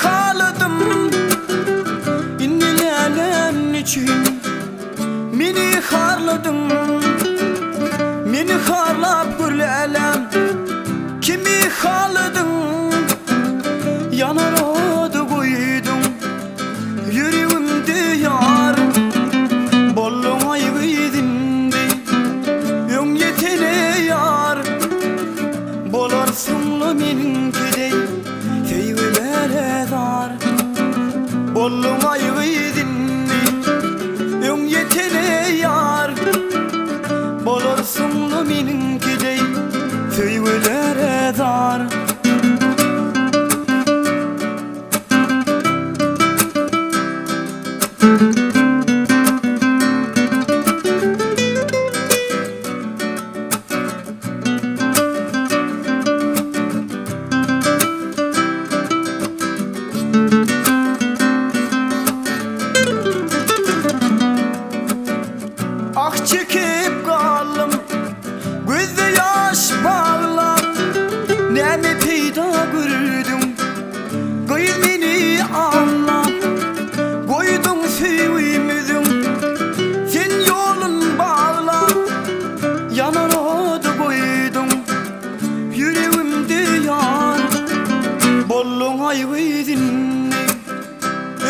xaladım innilenen için. Meni xarladın, meni xarlap gürlelem. Kimi xaladın, yanar adı koydun yüreğimde yar. Bollum aygıydindi ön yetene yar. Bolarsınla meninkidey teyvelere dar. Bollum aygıydindi ön yetene yar. Bolarsınla meninkidey teyvelere dar. Ah çekip kaldım gözde yaş bağlap. Nemi peyda gördüm kıyız meni anla. Koydun sevimizim sen yolun bağla. Yanar adı koydum yüreğimde yar. Bollun aygıydın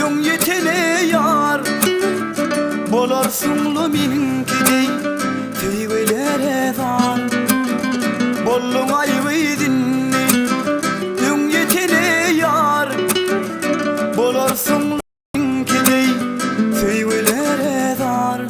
ön yetene yar. Bolarsınla meninkidey teyvelere dar. Bollum aygıydın ön yetene yar. Bolarsınla meninkidey teyvelere dar.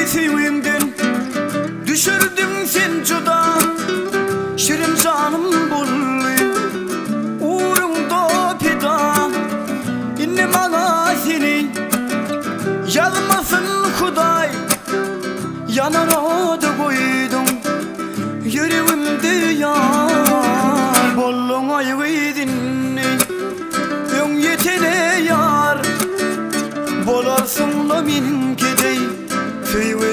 Sevimden düşürdün sen cuda. Şirin canım bullu uğrunda pida. İnne bana seni yazmasın Huday. Yanar adı koydum yüreğimde yar. Bollun aygıydın ön yetene yar. Bolarsınla meninkidey teyvelere